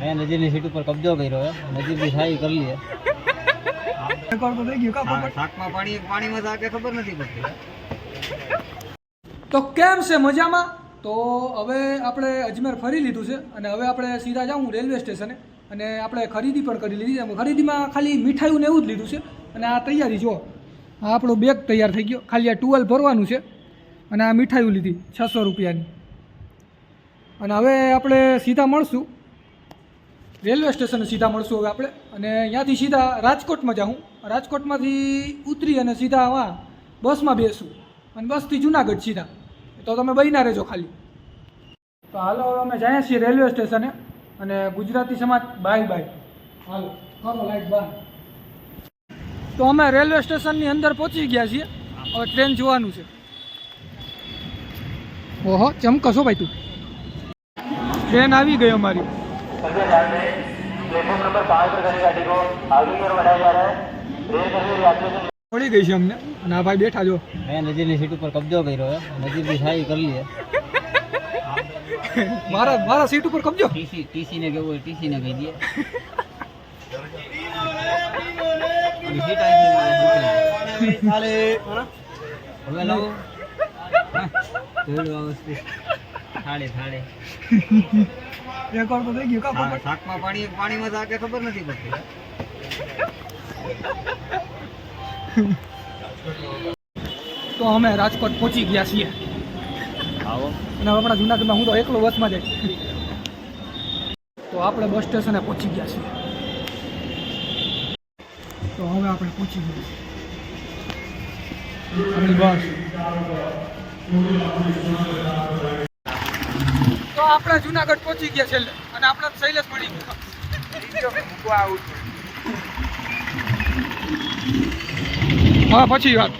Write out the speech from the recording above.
મેં નજીરની સીટ ઉપર કબજો કર્યો હે, નજીરની સાઈ કરી લે. રેકોર્ડ તો થઈ ગયો કા પોપટ? શાકમાં પાણીમાં તો કે ખબર નથી પડતી. તો કેમ છે મજામાં? તો હવે આપણે અજમેર ફરી લીધું છે અને હવે આપણે સીધા જાઉં રેલવે સ્ટેશને અને આપણે ખરીદી પણ કરી લીધી છે. ખરીદીમાં ખાલી મીઠાઈયું ને એવું જ લીધું છે અને આ તૈયારી જો આ આપણો બેગ તૈયાર થઈ ગયો. ખાલી આ ટુવેલ ભરવાનું છે અને આ મીઠાઈયું લીધી 600 રૂપિયાની. અને હવે આપણે સીધા મળશું રેલવે સ્ટેશને સીધા મળશું હવે આપણે અને ત્યાંથી સીધા રાજકોટમાં જાઉં. રાજકોટમાંથી ઉતરી અને સીધા હા બસમાં બેસું અને બસથી જુનાગઢ સીધા. તો તમે બહીના રહેજો ખાલી. તો હાલો હવે અમે જઈએ છીએ રેલવે સ્ટેશને અને ગુજરાતી સમાજ બાય બાય. હાલો કરો લાઈટ બંધ. તો અમે રેલવે સ્ટેશનની અંદર પહોંચી ગયા છીએ. હવે ટ્રેન જોવાનું છે. ઓહો ચમકશો ભાઈ તું. ટ્રેન આવી ગઈ અમારી. પડી ગઈ છે અમને અને આ ભાઈ બેઠા જો. મેં નજીરની સીટ ઉપર કબજો કર્યો હે, નજીરની સાઈ કરી લે. મારા સીટ ઉપર કબજો. ટીસી ને કેવું હોય ટીસી ને કહી દે. હવે લાવો થાળે થાળે. રેકોર્ડ તો થઈ ગયો કા પોપટ? શાકમાં પાણીમાં તો કે ખબર નથી પડતી. તો અમે રાજકોટ પહોંચી ગયા છીએ આવો અને આપણા જુનાગઢમાં હું તો એકલો બસમાં જાય. તો આપણે બસ સ્ટેશને પહોંચી ગયા છીએ. તો હવે આપણે પહોંચી ગયા આપણી બસ. તો આપણે જુનાગઢ પહોંચી ગયા છેલ્લે અને આપણે શૈલેષ મળી ગયા. હા પછી વાત.